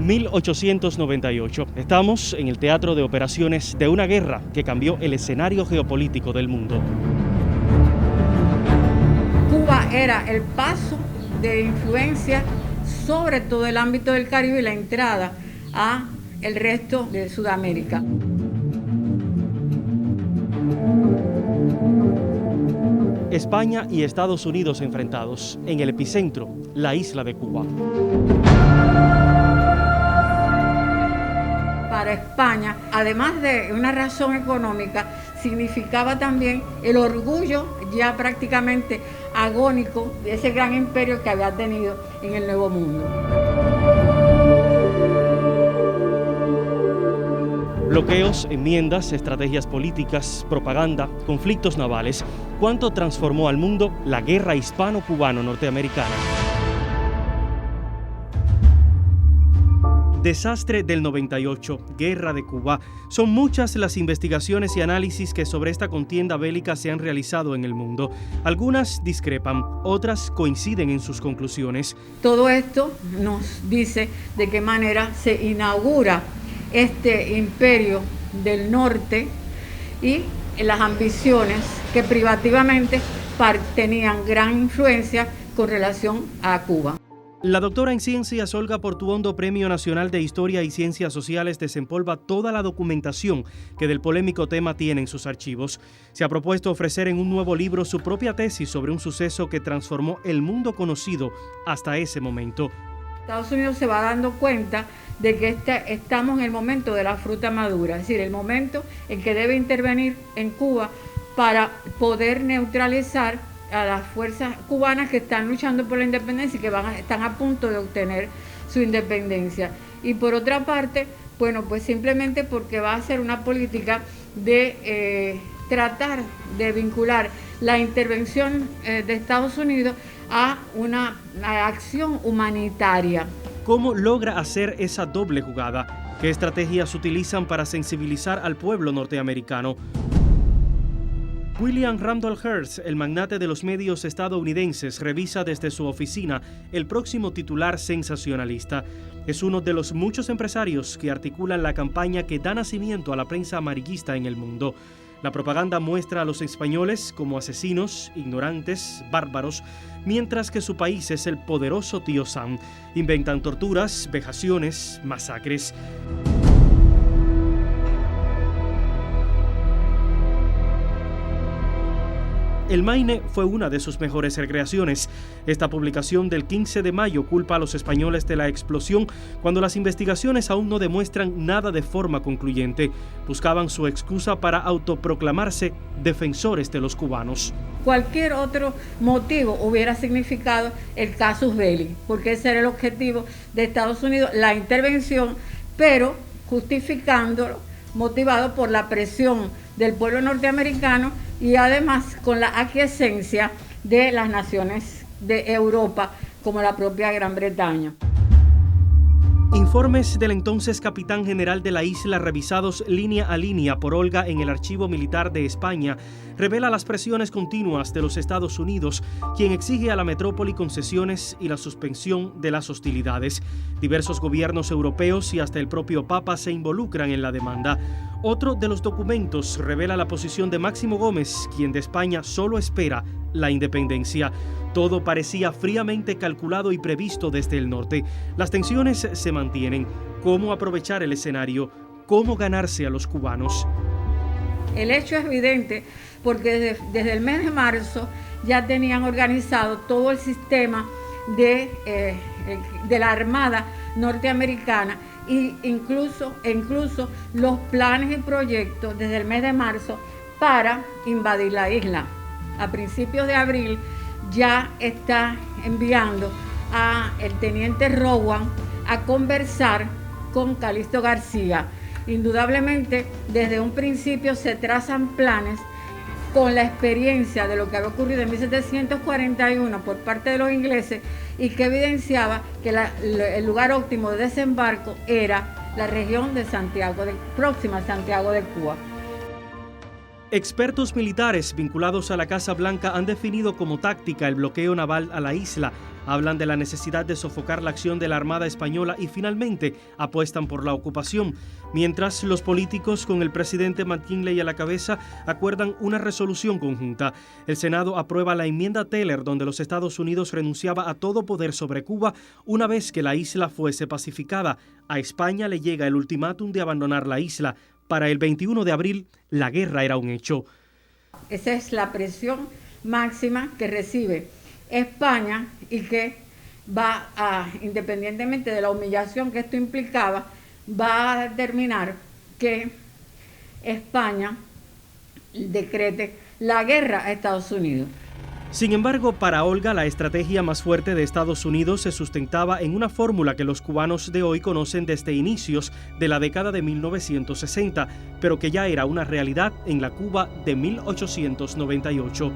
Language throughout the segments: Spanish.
1898. Estamos en el teatro de operaciones de una guerra que cambió el escenario geopolítico del mundo. Cuba era el paso de influencia sobre todo el ámbito del Caribe y la entrada a el resto de Sudamérica. España y Estados Unidos enfrentados, en el epicentro, la isla de Cuba. Para España, además de una razón económica, significaba también el orgullo ya prácticamente agónico de ese gran imperio que había tenido en el Nuevo Mundo. Bloqueos, enmiendas, estrategias políticas, propaganda, conflictos navales. ¿Cuánto transformó al mundo la guerra hispano-cubano-norteamericana? Desastre del 98, Guerra de Cuba. Son muchas las investigaciones y análisis que sobre esta contienda bélica se han realizado en el mundo. Algunas discrepan, otras coinciden en sus conclusiones. Todo esto nos dice de qué manera se inaugura este imperio del norte y las ambiciones que privativamente tenían gran influencia con relación a Cuba. La doctora en ciencias Olga Portuondo, Premio Nacional de Historia y Ciencias Sociales, desempolva toda la documentación que del polémico tema tiene en sus archivos. Se ha propuesto ofrecer en un nuevo libro su propia tesis sobre un suceso que transformó el mundo conocido hasta ese momento. Estados Unidos se va dando cuenta de que estamos en el momento de la fruta madura, es decir, el momento en que debe intervenir en Cuba para poder neutralizar a las fuerzas cubanas que están luchando por la independencia y que están a punto de obtener su independencia. Y por otra parte, bueno, pues simplemente porque va a ser una política de tratar de vincular la intervención de Estados Unidos a una acción humanitaria. ¿Cómo logra hacer esa doble jugada? ¿Qué estrategias utilizan para sensibilizar al pueblo norteamericano? William Randolph Hearst, el magnate de los medios estadounidenses, revisa desde su oficina el próximo titular sensacionalista. Es uno de los muchos empresarios que articulan la campaña que da nacimiento a la prensa amarillista en el mundo. La propaganda muestra a los españoles como asesinos, ignorantes, bárbaros, mientras que su país es el poderoso tío Sam. Inventan torturas, vejaciones, masacres. El Maine fue una de sus mejores recreaciones. Esta publicación del 15 de mayo culpa a los españoles de la explosión cuando las investigaciones aún no demuestran nada de forma concluyente. Buscaban su excusa para autoproclamarse defensores de los cubanos. Cualquier otro motivo hubiera significado el casus belli, porque ese era el objetivo de Estados Unidos, la intervención, pero justificándolo, motivado por la presión del pueblo norteamericano y además con la aquiescencia de las naciones de Europa, como la propia Gran Bretaña. Informes del entonces capitán general de la isla, revisados línea a línea por Olga en el Archivo Militar de España, revela las presiones continuas de los Estados Unidos, quien exige a la metrópoli concesiones y la suspensión de las hostilidades. Diversos gobiernos europeos y hasta el propio Papa se involucran en la demanda. Otro de los documentos revela la posición de Máximo Gómez, quien de España solo espera la independencia. Todo parecía fríamente calculado y previsto desde el norte. Las tensiones se mantienen. ¿Cómo aprovechar el escenario? ¿Cómo ganarse a los cubanos? El hecho es evidente porque desde el mes de marzo ya tenían organizado todo el sistema de la Armada norteamericana e incluso los planes y proyectos desde el mes de marzo para invadir la isla. A principios de abril ya está enviando a el teniente Rowan a conversar con Calixto García. Indudablemente, desde un principio se trazan planes con la experiencia de lo que había ocurrido en 1741 por parte de los ingleses y que evidenciaba que el lugar óptimo de desembarco era la región de próxima a Santiago de Cuba. Expertos militares vinculados a la Casa Blanca han definido como táctica el bloqueo naval a la isla, hablan de la necesidad de sofocar la acción de la Armada Española y finalmente apuestan por la ocupación, mientras los políticos con el presidente McKinley a la cabeza acuerdan una resolución conjunta. El Senado aprueba la enmienda Teller, donde los Estados Unidos renunciaba a todo poder sobre Cuba una vez que la isla fuese pacificada. A España le llega el ultimátum de abandonar la isla. Para el 21 de abril, la guerra era un hecho. Esa es la presión máxima que recibe España y que va a, independientemente de la humillación que esto implicaba, va a determinar que España decrete la guerra a Estados Unidos. Sin embargo, para Olga, la estrategia más fuerte de Estados Unidos se sustentaba en una fórmula que los cubanos de hoy conocen desde inicios de la década de 1960, pero que ya era una realidad en la Cuba de 1898.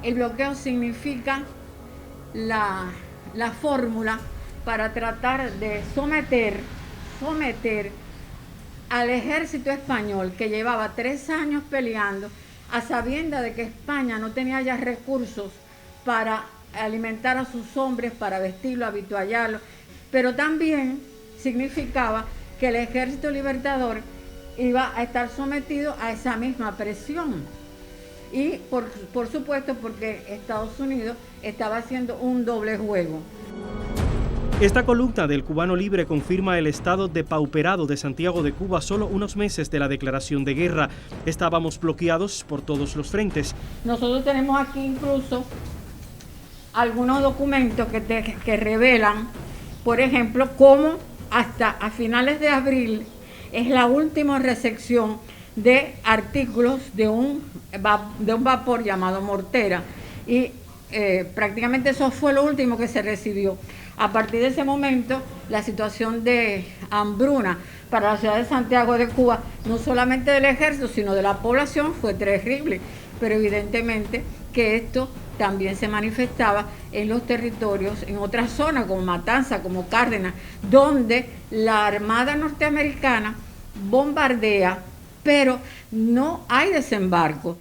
El bloqueo significa la fórmula para tratar de someter al ejército español, que llevaba 3 años peleando, a sabiendas de que España no tenía ya recursos para alimentar a sus hombres, para vestirlos, habituallarlos, pero también significaba que el ejército libertador iba a estar sometido a esa misma presión. Y por supuesto porque Estados Unidos estaba haciendo un doble juego. Esta columna del Cubano Libre confirma el estado depauperado de Santiago de Cuba solo unos meses de la declaración de guerra. Estábamos bloqueados por todos los frentes. Nosotros tenemos aquí incluso algunos documentos que revelan, por ejemplo, cómo hasta a finales de abril es la última recepción de artículos de un vapor llamado Mortera. Y prácticamente eso fue lo último que se recibió. A partir de ese momento, la situación de hambruna para la ciudad de Santiago de Cuba, no solamente del ejército, sino de la población, fue terrible. Pero evidentemente que esto también se manifestaba en los territorios, en otras zonas como Matanza, como Cárdenas, donde la Armada norteamericana bombardea, pero no hay desembarco.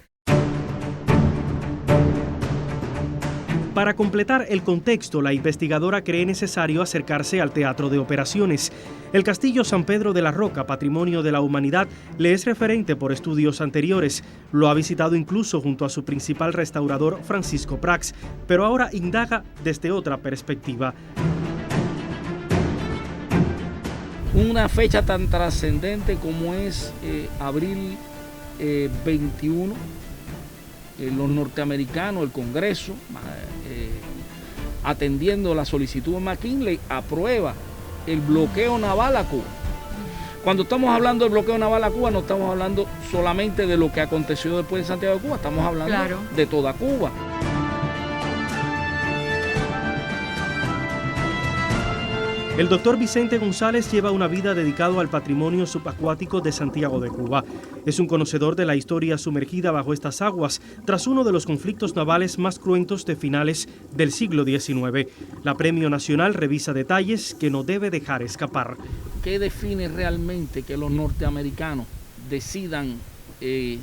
Para completar el contexto, la investigadora cree necesario acercarse al teatro de operaciones. El Castillo San Pedro de la Roca, Patrimonio de la Humanidad, le es referente por estudios anteriores. Lo ha visitado incluso junto a su principal restaurador, Francisco Prats, pero ahora indaga desde otra perspectiva. Una fecha tan trascendente como es abril 21, los norteamericanos, el Congreso, atendiendo la solicitud de McKinley, aprueba el bloqueo naval a Cuba. Cuando estamos hablando del bloqueo naval a Cuba, no estamos hablando solamente de lo que aconteció después en Santiago de Cuba, estamos hablando de toda Cuba. El doctor Vicente González lleva una vida dedicado al patrimonio subacuático de Santiago de Cuba. Es un conocedor de la historia sumergida bajo estas aguas tras uno de los conflictos navales más cruentos de finales del siglo XIX. La Premio Nacional revisa detalles que no debe dejar escapar. ¿Qué define realmente que los norteamericanos decidan el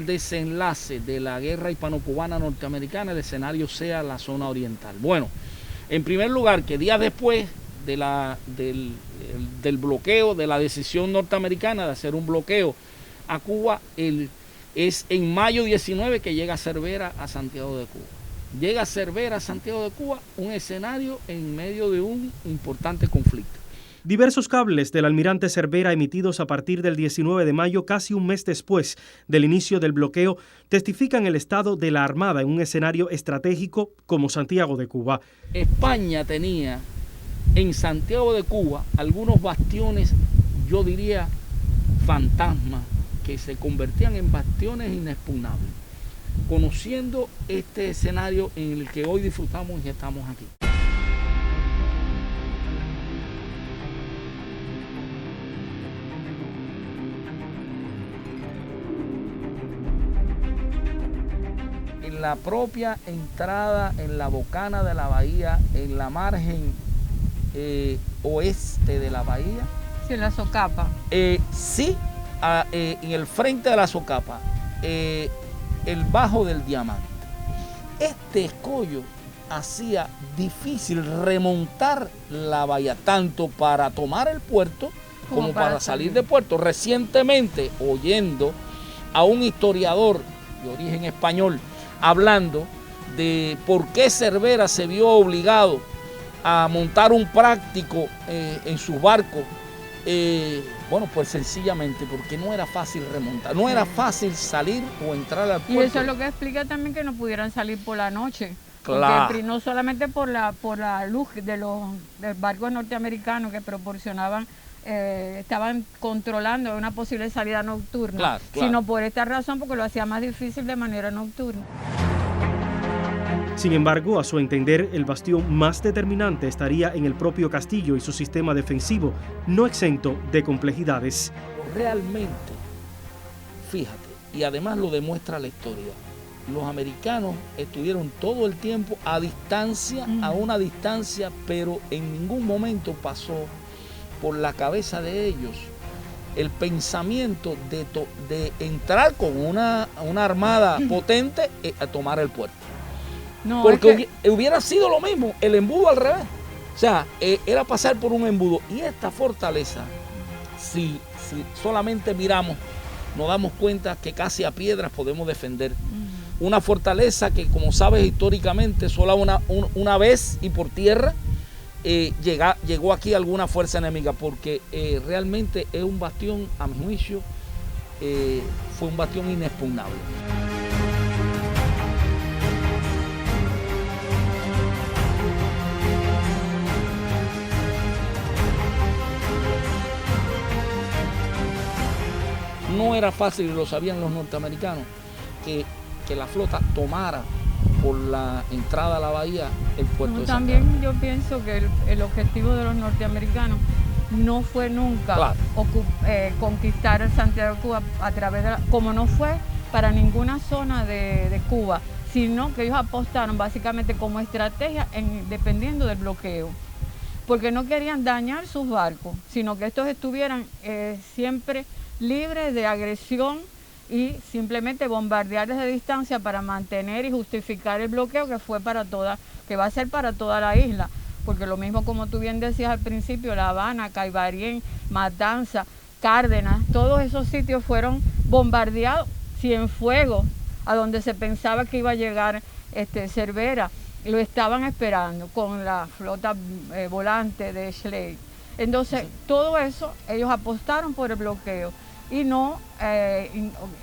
desenlace de la guerra hispano-cubana norteamericana, el escenario sea la zona oriental? Bueno, en primer lugar, que días después del bloqueo, de la decisión norteamericana de hacer un bloqueo a Cuba, es en mayo 19 que llega Cervera a Santiago de Cuba. Llega Cervera a Santiago de Cuba, un escenario en medio de un importante conflicto. Diversos cables del almirante Cervera emitidos a partir del 19 de mayo, casi un mes después del inicio del bloqueo, testifican el estado de la Armada en un escenario estratégico como Santiago de Cuba. España tenía en Santiago de Cuba algunos bastiones, yo diría, fantasmas, que se convertían en bastiones inexpugnables, conociendo este escenario en el que hoy disfrutamos y estamos aquí. En la propia entrada, en la bocana de la bahía, en la margen oeste de la bahía. Sí, en la socapa. Sí, en el frente de la socapa, el Bajo del Diamante. Este escollo hacía difícil remontar la bahía, tanto para tomar el puerto como para salir del puerto. Recientemente, oyendo a un historiador de origen español hablando de por qué Cervera se vio obligado a montar un práctico en sus barcos, bueno, pues sencillamente porque no era fácil remontar, no era fácil salir o entrar al puerto. Y eso es lo que explica también que no pudieran salir por la noche. Claro. Porque no solamente por la luz de los barcos norteamericanos que proporcionaban, estaban controlando una posible salida nocturna, claro. Sino por esta razón, porque lo hacía más difícil de manera nocturna. Sin embargo, a su entender, el bastión más determinante estaría en el propio castillo y su sistema defensivo, no exento de complejidades. Realmente, fíjate, y además lo demuestra la historia, los americanos estuvieron todo el tiempo a distancia, a una distancia, pero en ningún momento pasó por la cabeza de ellos el pensamiento de entrar con una armada potente a tomar el puerto. No, porque hubiera sido lo mismo, el embudo al revés. O sea, era pasar por un embudo. Y esta fortaleza, si solamente miramos, nos damos cuenta que casi a piedras podemos defender. Una fortaleza que, como sabes, históricamente solo una vez y por tierra llegó aquí alguna fuerza enemiga, porque realmente es un bastión, a mi juicio, fue un bastión inexpugnable. No era fácil, y lo sabían los norteamericanos, que la flota tomara por la entrada a la bahía el puerto de San Carlos. También yo pienso que el objetivo de los norteamericanos no fue nunca conquistar el Santiago de Cuba a través de como no fue para ninguna zona de Cuba, sino que ellos apostaron básicamente como estrategia dependiendo del bloqueo, porque no querían dañar sus barcos, sino que estos estuvieran siempre libres de agresión y simplemente bombardear desde distancia para mantener y justificar el bloqueo que va a ser para toda la isla, porque lo mismo como tú bien decías al principio, La Habana, Caibarien, Matanza, Cárdenas, todos esos sitios fueron bombardeados, Cienfuegos, a donde se pensaba que iba a llegar Cervera, lo estaban esperando con la flota volante de Schley. Entonces, todo eso, ellos apostaron por el bloqueo y no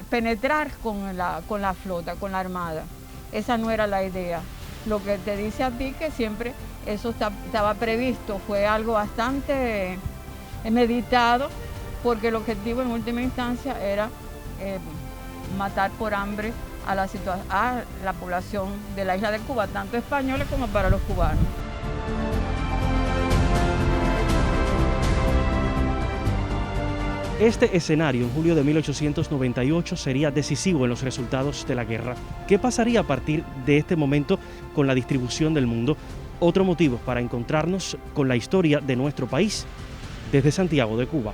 penetrar con la flota, con la armada. Esa no era la idea. Lo que te dice a ti que siempre eso estaba previsto, fue algo bastante meditado, porque el objetivo en última instancia era matar por hambre a la población de la isla de Cuba, tanto españoles como para los cubanos. Este escenario en julio de 1898 sería decisivo en los resultados de la guerra. ¿Qué pasaría a partir de este momento con la distribución del mundo? Otro motivo para encontrarnos con la historia de nuestro país desde Santiago de Cuba.